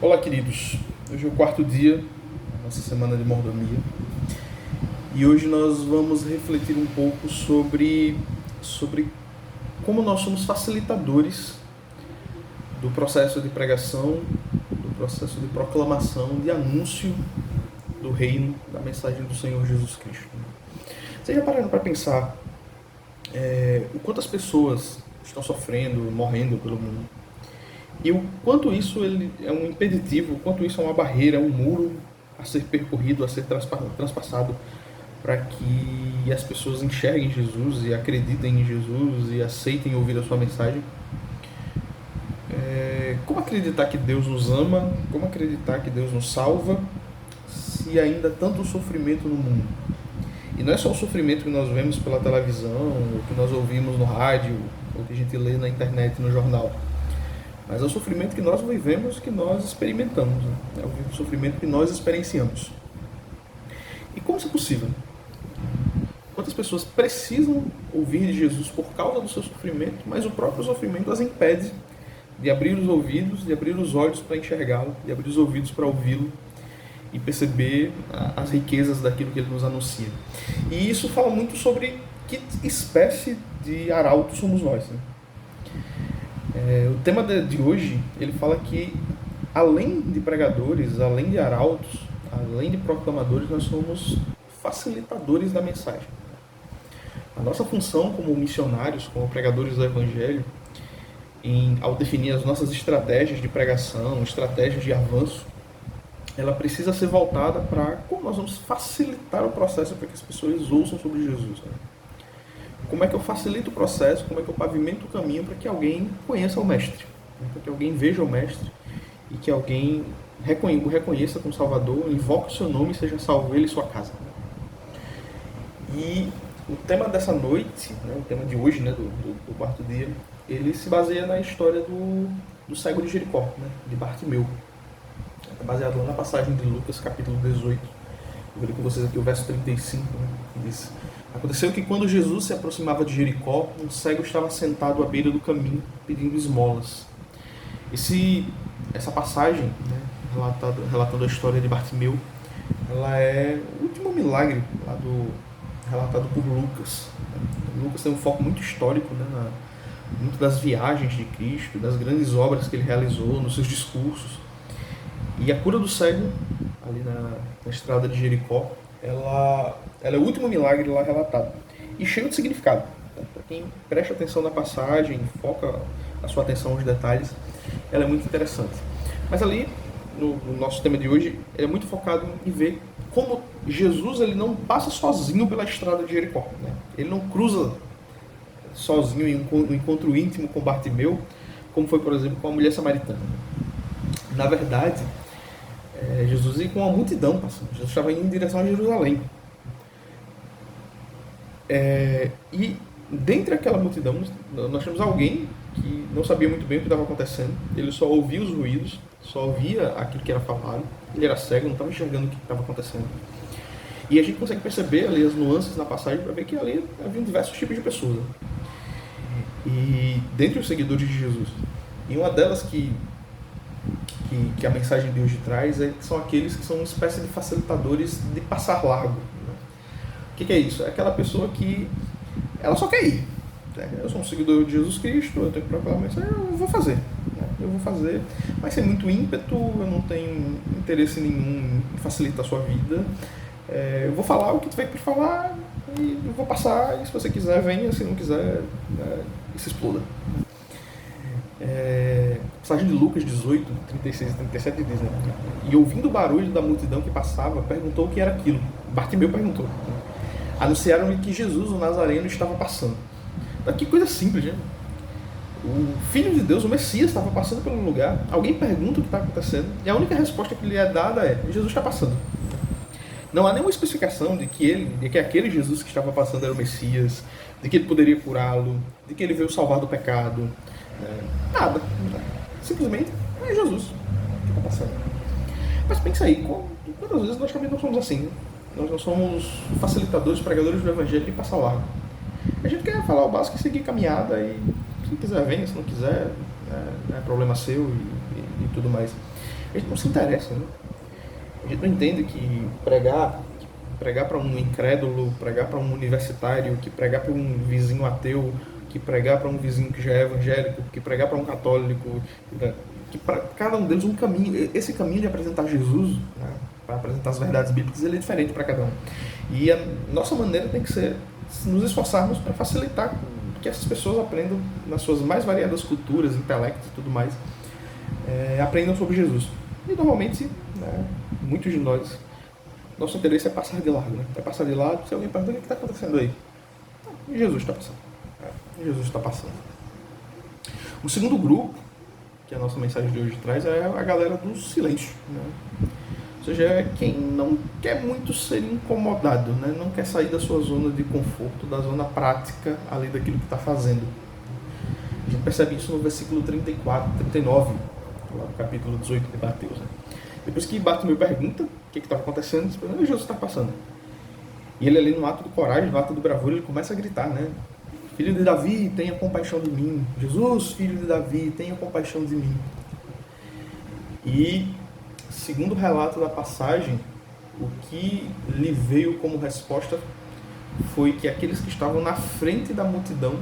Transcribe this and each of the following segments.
Olá, queridos. Hoje é o quarto dia da nossa semana de mordomia e hoje nós vamos refletir um pouco sobre como nós somos facilitadores do processo de pregação, do processo de proclamação, de anúncio do reino, da mensagem do Senhor Jesus Cristo. Vocês já pararam para pensar o quanto as pessoas estão sofrendo, morrendo pelo mundo? E o quanto isso ele é um impeditivo, o quanto isso é uma barreira, é um muro a ser percorrido, a ser transpassado para que as pessoas enxerguem Jesus e acreditem em Jesus e aceitem ouvir a sua mensagem. Como acreditar que Deus nos ama? Como acreditar que Deus nos salva se ainda há tanto sofrimento no mundo? E não é só o sofrimento que nós vemos pela televisão, ou que nós ouvimos no rádio, ou que a gente lê na internet, no jornal. Mas é o sofrimento que nós vivemos, que nós experimentamos. Né? É o sofrimento que nós experienciamos. E como isso é possível? Quantas pessoas precisam ouvir de Jesus por causa do seu sofrimento, mas o próprio sofrimento as impede de abrir os ouvidos, de abrir os olhos para enxergá-lo, de abrir os ouvidos para ouvi-lo e perceber as riquezas daquilo que ele nos anuncia. E isso fala muito sobre que espécie de arauto somos nós. Né? O tema de hoje, ele fala que além de pregadores, além de arautos, além de proclamadores, nós somos facilitadores da mensagem. A nossa função como missionários, como pregadores do Evangelho, ao definir as nossas estratégias de pregação, estratégias de avanço, ela precisa ser voltada para como nós vamos facilitar o processo para que as pessoas ouçam sobre Jesus. Né? Como é que eu facilito o processo, como é que eu pavimento o caminho para que alguém conheça o Mestre, para que alguém veja o Mestre e que alguém o reconheça como Salvador, invoque o seu nome e seja salvo ele e sua casa. E o tema dessa noite, né, o tema de hoje, né, do quarto dia, ele se baseia na história do cego de Jericó, né, de Bartimeu. É baseado lá na passagem de Lucas, capítulo 18. Eu vou ler com vocês aqui o verso 35, né, que diz: Aconteceu que quando Jesus se aproximava de Jericó, um cego estava sentado à beira do caminho, pedindo esmolas. Essa passagem, né, relatando a história de Bartimeu, ela é o último milagre relatado por Lucas. Lucas tem um foco muito histórico, né, muito das viagens de Cristo, das grandes obras que ele realizou, nos seus discursos. E a cura do cego, ali na estrada de Jericó, ela é o último milagre lá relatado. E cheio de significado. Para quem presta atenção na passagem, foca a sua atenção nos detalhes, ela é muito interessante. Mas ali, no nosso tema de hoje, é muito focado em ver como Jesus ele não passa sozinho pela estrada de Jericó. Né? Ele não cruza sozinho em um encontro íntimo com Bartimeu, como foi, por exemplo, com a mulher samaritana. Na verdade, Jesus ia com uma multidão passando. Jesus estava indo em direção a Jerusalém. E dentre aquela multidão, nós temos alguém que não sabia muito bem o que estava acontecendo. Ele só ouvia os ruídos, só ouvia aquilo que era falado. Ele era cego, não estava enxergando o que estava acontecendo. E a gente consegue perceber ali as nuances na passagem para ver que ali havia diversos tipos de pessoas. Né? E dentre os seguidores de Jesus, e uma delas que a mensagem de hoje traz são aqueles que são uma espécie de facilitadores de passar largo. Né? O que é isso? É aquela pessoa que ela só quer ir. Eu sou um seguidor de Jesus Cristo, eu tenho que proclamar isso, eu vou fazer. Eu vou fazer, mas sem muito ímpeto, eu não tenho interesse nenhum em facilitar a sua vida. Eu vou falar o que tiver que falar e eu vou passar, e se você quiser, venha, se não quiser, se exploda. A passagem de Lucas 18, 36 e 37 diz, né? E ouvindo o barulho da multidão que passava, perguntou o que era aquilo. Bartimeu perguntou. Anunciaram-lhe que Jesus, o Nazareno, estava passando. Que coisa simples, né? O Filho de Deus, o Messias, estava passando pelo lugar. Alguém pergunta o que está acontecendo e a única resposta que lhe é dada é: Jesus está passando. Não há nenhuma especificação de que aquele Jesus que estava passando era o Messias, de que ele poderia curá-lo, de que ele veio salvar do pecado. Nada. Simplesmente é Jesus que está passando. Mas pensa aí, quantas vezes nós também não somos assim, né? Nós não somos facilitadores, pregadores do Evangelho e passar largo. A gente quer falar o básico e seguir caminhada, e se quiser venha, se não quiser, é problema seu e tudo mais. A gente não se interessa, né? A gente não entende que pregar para um incrédulo, pregar para um universitário, que pregar para um vizinho ateu, que pregar para um vizinho que já é evangélico, que pregar para um católico, né? Que para cada um deles um caminho, esse caminho de apresentar Jesus, né? Para apresentar as verdades bíblicas, ele é diferente para cada um. E a nossa maneira tem que ser nos esforçarmos para facilitar que essas pessoas aprendam nas suas mais variadas culturas, intelectos e tudo mais, aprendam sobre Jesus. E normalmente, né, muitos de nós, nosso interesse é passar de largo, né? É passar de lado. Se alguém pergunta o que está acontecendo aí, Jesus está passando. Jesus está passando. O segundo grupo que a nossa mensagem de hoje traz é a galera do silêncio, né? Ou seja, é quem não quer muito ser incomodado, né? Não quer sair da sua zona de conforto, da zona prática ali daquilo que está fazendo. A gente percebe isso no versículo 34, 39, lá no capítulo 18 de Mateus, né? Depois que Bartimeu pergunta o que estava acontecendo, Jesus está passando. E ele ali no ato de coragem, no ato de bravura, ele começa a gritar, né? Filho de Davi, tenha compaixão de mim. Jesus, filho de Davi, tenha compaixão de mim. E, segundo o relato da passagem, o que lhe veio como resposta foi que aqueles que estavam na frente da multidão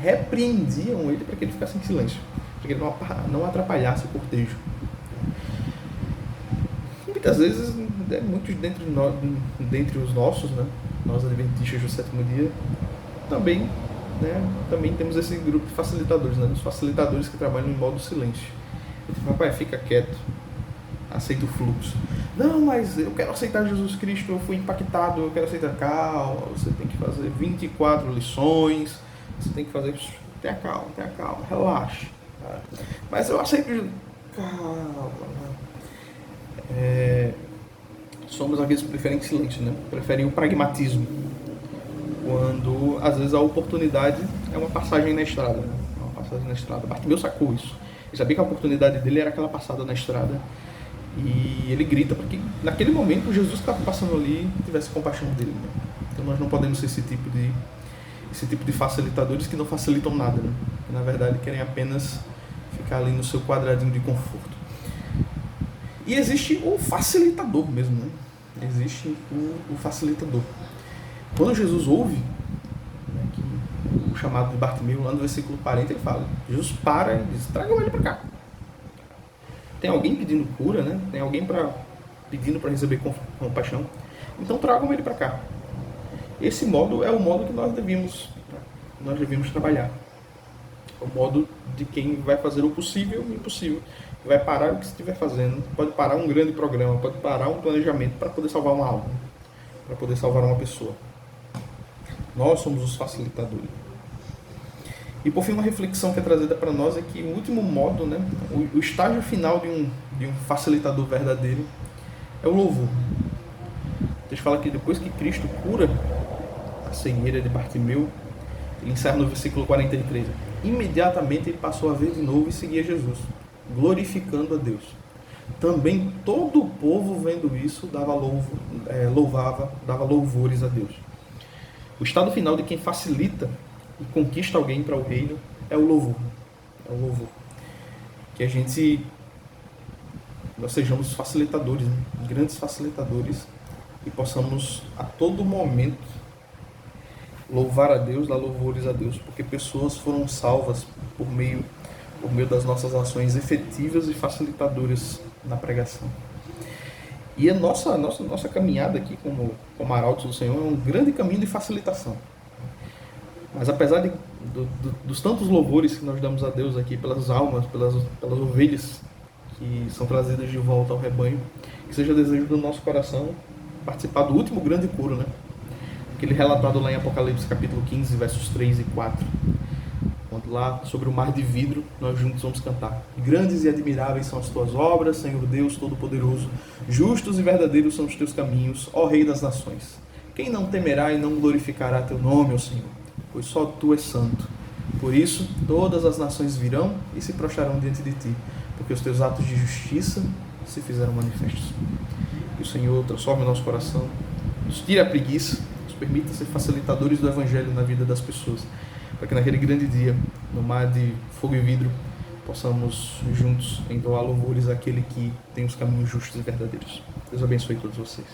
repreendiam ele para que ele ficasse em silêncio, para que ele não atrapalhasse o cortejo. Muitas vezes, muitos dentre os nossos, né, nós adventistas do sétimo dia, também temos esse grupo de facilitadores, né, os facilitadores que trabalham em modo silêncio. Papai, fica quieto, aceita o fluxo. Não, mas eu quero aceitar Jesus Cristo, eu fui impactado, eu quero aceitar. Calma, você tem que fazer 24 lições, você tem que fazer. Tenha calma, relaxa. Mas eu aceito Jesus. Calma. Somos aqueles que preferem silêncio, né? Preferem o pragmatismo. Quando, às vezes, a oportunidade é uma passagem na estrada. Né? Uma passagem na estrada. Bartimeu sacou isso. Ele sabia que a oportunidade dele era aquela passada na estrada. E ele grita para que, naquele momento, Jesus que estava passando ali tivesse compaixão dele. Né? Então, nós não podemos ser esse tipo de facilitadores que não facilitam nada. Né? Que, na verdade, querem apenas ficar ali no seu quadradinho de conforto. E existe o facilitador mesmo, né? Existe o facilitador. Quando Jesus ouve, né, o chamado de Bartimeu, lá no versículo 40, ele fala, Jesus para e diz, tragam ele para cá. Tem alguém pedindo cura, né? Tem alguém pedindo para receber compaixão. Então tragam ele para cá. Esse modo é o modo que nós devemos trabalhar. É o modo de quem vai fazer o possível e o impossível. Vai parar o que estiver fazendo, pode parar um grande programa, pode parar um planejamento para poder salvar uma alma, para poder salvar uma pessoa. Nós somos os facilitadores. E por fim, uma reflexão que é trazida para nós é que o último modo, né, o estágio final de um facilitador verdadeiro é o louvor. Deus fala que depois que Cristo cura a cegueira de Bartimeu, ele encerra no versículo 43. Imediatamente ele passou a ver de novo e seguia Jesus, glorificando a Deus. Também todo o povo, vendo isso, dava louvores a Deus. O estado final de quem facilita e conquista alguém para o reino é o louvor. É o louvor. Que nós sejamos facilitadores, né? Grandes facilitadores, e possamos a todo momento louvar a Deus, dar louvores a Deus, porque pessoas foram salvas por meio das nossas ações efetivas e facilitadoras na pregação. E a nossa caminhada aqui como arautos do Senhor é um grande caminho de facilitação. Mas apesar dos tantos louvores que nós damos a Deus aqui pelas almas, pelas ovelhas que são trazidas de volta ao rebanho, que seja desejo do nosso coração participar do último grande coro, né? Aquele relatado lá em Apocalipse capítulo 15, versos 3 e 4. Quando lá, sobre o mar de vidro, nós juntos vamos cantar. Grandes e admiráveis são as tuas obras, Senhor Deus Todo-Poderoso. Justos e verdadeiros são os teus caminhos, ó Rei das nações. Quem não temerá e não glorificará teu nome, ó Senhor? Pois só tu és santo. Por isso, todas as nações virão e se prostrarão diante de ti, porque os teus atos de justiça se fizeram manifestos. Que o Senhor transforme o nosso coração, nos tire a preguiça, nos permita ser facilitadores do Evangelho na vida das pessoas, para que naquele grande dia, no mar de fogo e vidro, possamos juntos entoar louvores àquele que tem os caminhos justos e verdadeiros. Deus abençoe todos vocês.